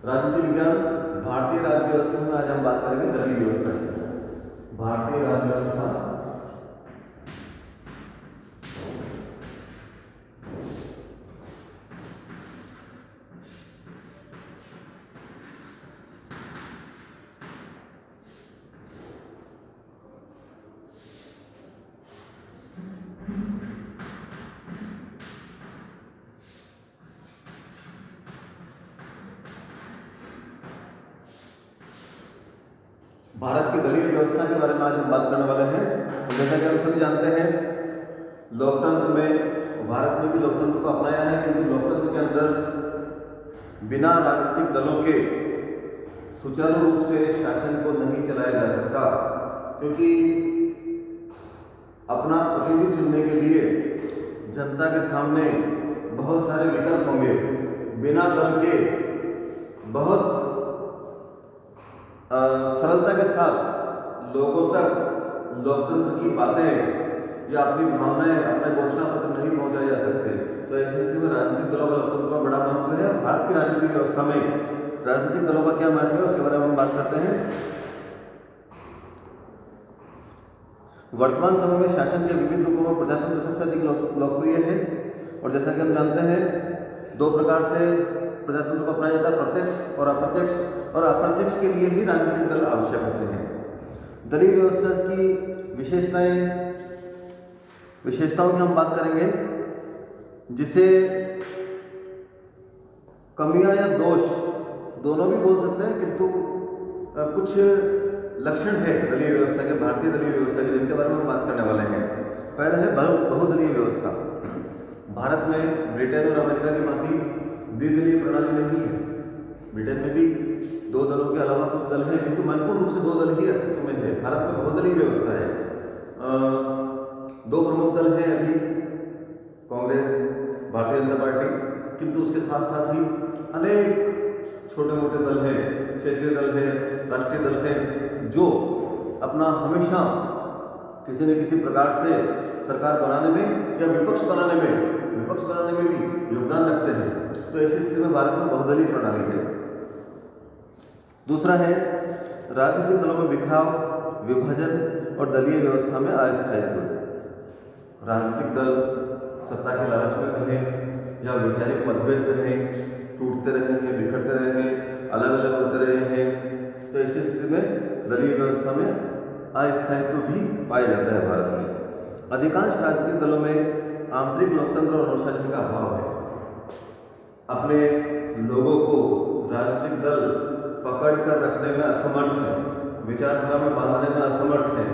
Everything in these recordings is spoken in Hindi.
राजनीति विज्ञान भारतीय राज्य व्यवस्था में आज हम बात करेंगे दलीय व्यवस्था की। भारतीय राज्य व्यवस्था भारत की दलीय व्यवस्था के बारे में आज हम बात करने वाले हैं। तो जैसा कि हम सभी जानते हैं, लोकतंत्र में भारत में भी लोकतंत्र को अपनाया है, किंतु लोकतंत्र के अंदर बिना राजनीतिक दलों के सुचारू रूप से शासन को नहीं चलाया जा सकता, क्योंकि अपना प्रतिनिधि चुनने के लिए जनता के सामने बहुत सारे विकल्प होंगे। बिना दल के बहुत सरलता के साथ लोगों तक लोकतंत्र की बातें या अपनी भावनाएं, अपने घोषणा पत्र नहीं पहुंचाए जा सकते। तो ऐसी स्थिति में राजनीतिक दलों का लोकतंत्र में बड़ा महत्व है। भारत की राजनीतिक व्यवस्था में राजनीतिक दलों का क्या महत्व है, उसके बारे में हम बात करते हैं। वर्तमान समय में शासन के विविध रूपों में प्रजातंत्र सबसे अधिक लोकप्रिय है, और जैसा कि हम जानते हैं, दो प्रकार से प्रजातंत्र को अपनाया जाता है, प्रत्यक्ष और अप्रत्यक्ष, और अप्रत्यक्ष के लिए ही राजनीतिक दल आवश्यक होते हैं। दलीय व्यवस्था की विशेषताओं की हम बात करेंगे, जिसे कमियां या दोष दोनों भी बोल सकते हैं, किंतु कुछ लक्षण है दलीय व्यवस्था के, भारतीय दलीय व्यवस्था के, जिनके बारे में हम बात करने वाले हैं। पहला है बहुदलीय व्यवस्था। भारत में ब्रिटेन और अमेरिका की भांति द्विदलीय प्रणाली नहीं है। ब्रिटेन में भी दो दलों के अलावा कुछ दल हैं, किंतु महत्वपूर्ण रूप से दो दल ही अस्तित्व में है। भारत में बहुदलीय व्यवस्था है। दो प्रमुख दल हैं अभी, कांग्रेस, भारतीय जनता पार्टी, किंतु उसके साथ साथ ही अनेक छोटे मोटे दल हैं, क्षेत्रीय दल हैं, राष्ट्रीय दल हैं, जो अपना हमेशा किसी न किसी प्रकार से सरकार बनाने में या विपक्ष बनाने में भी योगदान रखते हैं। तो ऐसी स्थिति में भारत में बहुदलीय प्रणाली है। दूसरा है राजनीतिक दलों में बिखराव, विभाजन और दलीय व्यवस्था में अस्थायित्व। राजनीतिक दल सत्ता के लालच में कहें या वैचारिक मतभेद कहें, टूटते रहे हैं, बिखरते रहे हैं, अलग अलग होते रहे हैं। तो ऐसी स्थिति में दलीय व्यवस्था में अस्थायित्व भी पाया जाता है भारत में। अधिकांश राजनीतिक दलों में आंतरिक लोकतंत्र और अनुशासन का अभाव है। अपने लोगों को राजनीतिक दल पकड़ कर रखने में असमर्थ है, विचारधारा में बांधने में असमर्थ है।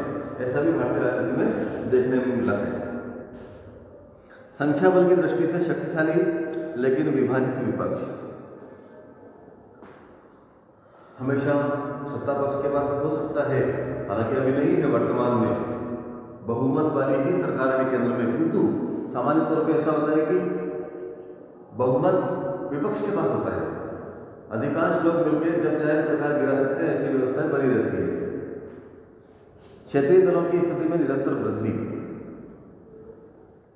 ऐसा भी भारतीय राजनीति में देखने में मिला है। संख्या बल की दृष्टि से शक्तिशाली लेकिन विभाजित विपक्ष। हमेशा सत्ता पक्ष के बाद हो सकता है, हालांकि अभी नहीं है, वर्तमान में बहुमत वाली ही सरकार है केंद्र में, किंतु सामान्य तौर पे ऐसा होता है कि बहुमत विपक्ष के पास होता है। अधिकांश लोग मिलकर जब चाहे सरकार गिरा सकते हैं, ऐसी व्यवस्थाएं बनी रहती है। क्षेत्रीय दलों की स्थिति में निरंतर वृद्धि।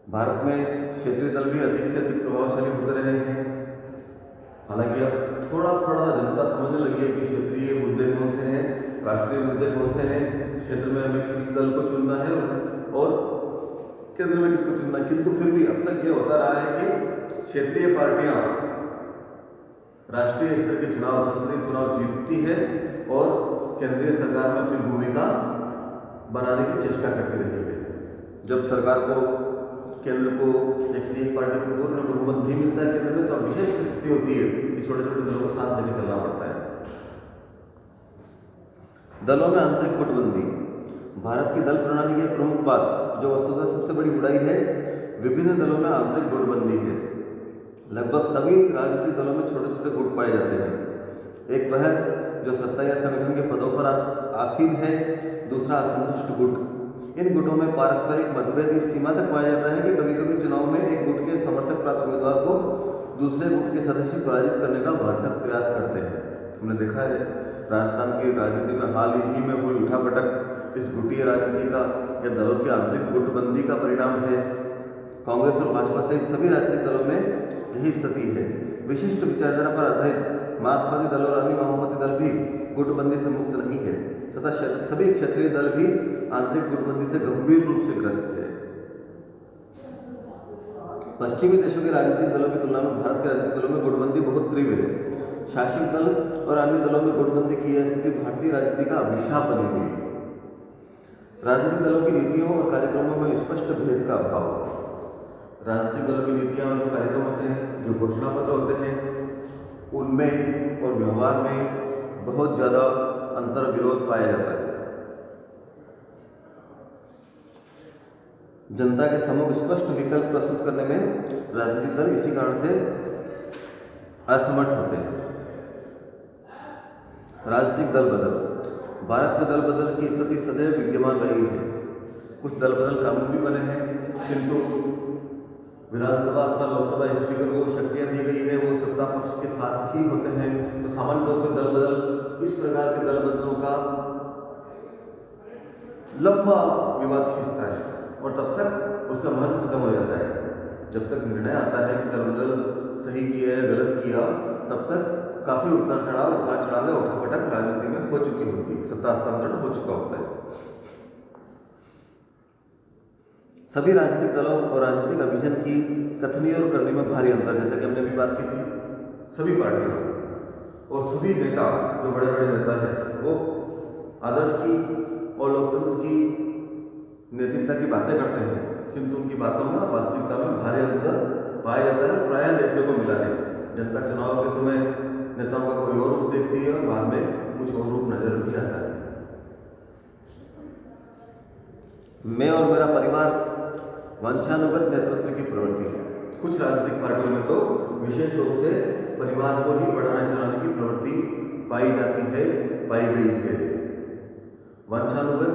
भारत में क्षेत्रीय दल भी अधिक से अधिक प्रभावशाली होते रहे हैं। हालांकि अब थोड़ा थोड़ा जनता समझने लगी है कि क्षेत्रीय मुद्दे कौन से हैं, राष्ट्रीय मुद्दे कौन से हैं, क्षेत्र में हमें किस दल को चुनना है और केंद्र में किसको चुनना है। किंतु फिर भी अब तक ये होता रहा है कि क्षेत्रीय पार्टियां राष्ट्रीय स्तर के चुनाव, संसदीय चुनाव जीतती है और केंद्रीय सरकार में अपनी भूमिका बनाने की चेष्टा करती रही है। जब सरकार को, केंद्र को, एक पार्टी को पूर्ण बहुमत नहीं मिलता है केंद्र में, तो विशेष स्थिति होती है कि छोटे छोटे दलों को साथ लेकर चलना पड़ता है। दलों में आंतरिक गुटबंदी। भारत की दल प्रणाली की एक प्रमुख बात, जो वस्तुतः सबसे बड़ी बुराई है, विभिन्न दलों में आंतरिक गुटबंदी है। लगभग सभी राजनीतिक दलों में छोटे छोटे गुट पाए जाते हैं। एक वह जो सत्ता या संगठन के पदों पर आसीन है, दूसरा असंतुष्ट गुट। इन गुटों में पारस्परिक मतभेद इस सीमा तक पाया जाता है कि कभी कभी चुनाव में एक गुट के समर्थक प्राप्त उम्मीदवार को दूसरे गुट के सदस्य पराजित करने का भरसक प्रयास करते हैं। हमने देखा है राजस्थान की राजनीति में हाल ही में हुई उठापटक इस गुटीय राजनीति का या दलों की आंतरिक गुटबंदी का परिणाम है। कांग्रेस और भाजपा सहित सभी राजनीतिक दलों में यही स्थिति है। विशिष्ट विचारधारा पर आधारित मार्क्सवादी दल और अन्य वामपंथी दल भी गुटबंदी से मुक्त नहीं है तथा सभी क्षेत्रीय दल भी आंतरिक गुटबंदी से गंभीर रूप से ग्रस्त है। पश्चिमी देशों के राजनीतिक दलों की तुलना में भारत के राजनीतिक दलों में गुटबंदी बहुत तीव्र है। शासक दल और अन्य दलों में गुटबंदी की यह स्थिति भारतीय राजनीति का अभिशाप बनी हुई है। राजनीतिक दलों की नीतियों और कार्यक्रमों में स्पष्ट भेद का अभाव। राजनीतिक दलों की नीतियाँ और जो कार्यक्रम होते हैं, जो घोषणा पत्र होते हैं, उनमें और व्यवहार में बहुत ज़्यादा अंतर विरोध पाया जाता है। जनता के सम्मुख स्पष्ट विकल्प प्रस्तुत करने में राजनीतिक दल इसी कारण से असमर्थ होते हैं। राजनीतिक दल बदल। भारत में दल बदल की स्थिति सदैव विद्यमान रही है। कुछ दल बदल कानून भी बने हैं, किंतु विधानसभा अथवा लोकसभा स्पीकर को शक्तियाँ दी गई है, वो सत्ता पक्ष के साथ ही होते हैं। तो सामान्य तौर पर दल बदल, इस प्रकार के दल बदलों का लंबा विवाद खींचता है और तब तक उसका महत्व खत्म हो जाता है। जब तक निर्णय आता है कि दल बदल सही किया या गलत किया, तब तक काफ़ी उतार चढ़ाव या उठापटक राजनीति में हो चुकी होती है, सत्ता हस्तांतरण हो चुका होता है। सभी राजनीतिक दलों और राजनीतिक अभियान की कथनी और करनी में भारी अंतर, जैसा कि हमने भी बात की थी। सभी पार्टियां और सभी नेता, जो बड़े बड़े नेता हैं, वो आदर्श की और लोकतंत्र की नैतिकता की बातें करते हैं, किंतु उनकी बातों में वास्तविकता में भारी अंतर पाया जाता है, प्रायः देखने को मिला है। जनता चुनाव के समय नेताओं का कोई और रूप देखती है और बाद में कुछ और रूप नजर भी आता है। मैं और मेरा परिवार वंशानुगत नेतृत्व की प्रवृत्ति है। कुछ राजनीतिक पार्टियों में तो विशेष रूप से परिवार को ही बढ़ाने चलाने की प्रवृत्ति पाई गई है। वंशानुगत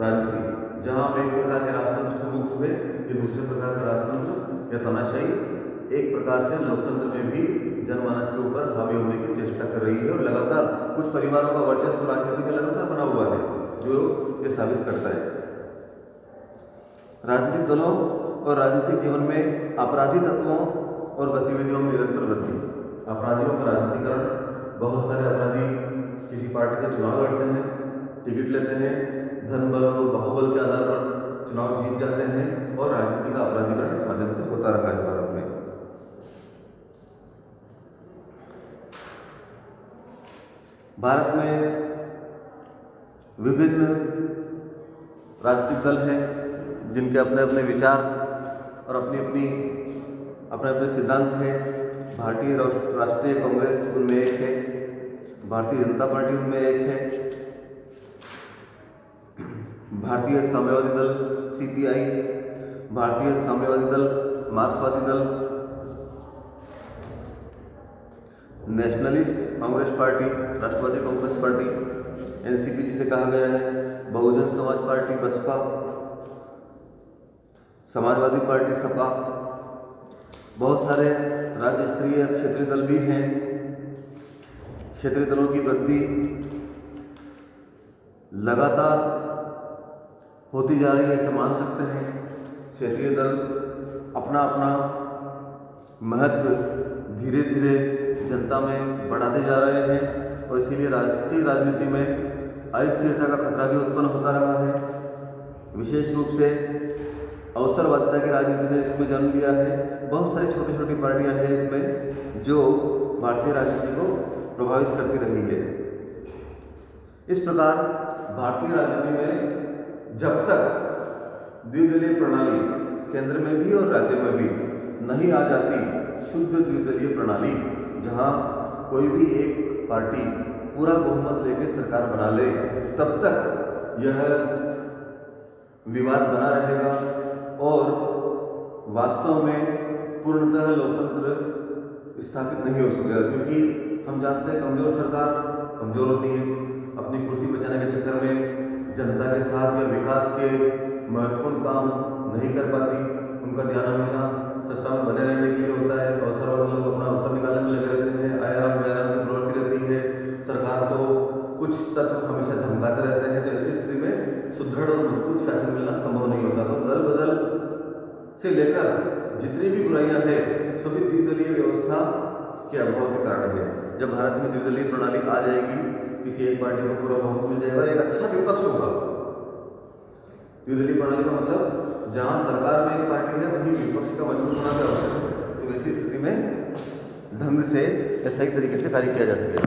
राजनीति, जहां हम एक प्रकार के राजतंत्र से मुक्त हुए, ये दूसरे प्रकार का राजतंत्र या तानाशाही एक प्रकार से लोकतंत्र में भी जनमानस के ऊपर हावी होने की चेष्टा कर रही है और लगातार कुछ परिवारों का वर्चस्व राजनीति में लगातार बना हुआ है, जो ये साबित करता है। राजनीतिक दलों और राजनीतिक जीवन में आपराधिक तत्वों और गतिविधियों में निरंतर वृद्धि। अपराधियों का राजनीतिकरण। बहुत सारे अपराधी किसी पार्टी से चुनाव लड़ते हैं, टिकट लेते हैं, धन बल और बाहुबल के आधार पर चुनाव जीत जाते हैं और राजनीति का अपराधीकरण इस माध्यम से होता रहा है भारत में। भारत में विभिन्न राजनीतिक दल हैं जिनके अपने अपने विचार और अपने अपने सिद्धांत हैं। भारतीय राष्ट्रीय कांग्रेस उनमें एक है, भारतीय जनता पार्टी उनमें एक है, भारतीय साम्यवादी दल CPI, भारतीय साम्यवादी दल, मार्क्सवादी दल, नेशनलिस्ट कांग्रेस पार्टी, राष्ट्रवादी कांग्रेस पार्टी NCP जिसे कहा गया है, बहुजन समाज पार्टी बसपा, समाजवादी पार्टी सपा। बहुत सारे राज्य स्तरीय क्षेत्रीय दल भी हैं। क्षेत्रीय दलों की वृद्धि लगातार होती जा रही है, ऐसे मान सकते हैं। क्षेत्रीय दल अपना अपना महत्व धीरे धीरे जनता में बढ़ाते जा रहे हैं और इसीलिए राष्ट्रीय राजनीति में अस्थिरता का खतरा भी उत्पन्न होता रहा है। विशेष रूप से अवसरवादिता की राजनीति ने इसमें जन्म लिया है। बहुत सारी छोटी छोटी पार्टियां हैं इसमें जो भारतीय राजनीति को प्रभावित करती रही है। इस प्रकार भारतीय राजनीति में जब तक द्विदलीय प्रणाली केंद्र में भी और राज्य में भी नहीं आ जाती, शुद्ध द्विदलीय प्रणाली जहां कोई भी एक पार्टी पूरा बहुमत लेकर सरकार बना ले, तब तक यह विवाद बना रहेगा और वास्तव में पूर्णतः लोकतंत्र स्थापित नहीं हो सकेगा। क्योंकि हम जानते हैं कमजोर सरकार कमजोर होती है, अपनी कुर्सी बचाने के चक्कर में जनता के साथ या विकास के महत्वपूर्ण काम नहीं कर पाती। उनका ध्यान हमेशा सत्ता में बने रहने के लिए होता है। अवसरवादी लोग अपना अवसर निकालने में लगे रहते हैं, आयाम गैराम की प्रवृत्ति रहती है, सरकार को कुछ तत्व हमेशा धमकाते रहते हैं। तो इसी स्थिति में सुदृढ़ और मजबूत शासन मिलना संभव नहीं होता। तो दल बदल से लेकर जितनी भी बुराइयां हैं सभी द्विदलीय व्यवस्था के अभाव के कारण है। जब भारत में द्विदलीय प्रणाली आ जाएगी, किसी एक पार्टी को पूरा बहुमत मिल जाएगा और एक अच्छा विपक्ष होगा। द्विदलीय प्रणाली का मतलब जहां सरकार में एक पार्टी है वहीं विपक्ष का मजबूत होना भी आवश्यक है। तो ऐसी स्थिति में ढंग से या सही तरीके से कार्य किया जा सकेगा।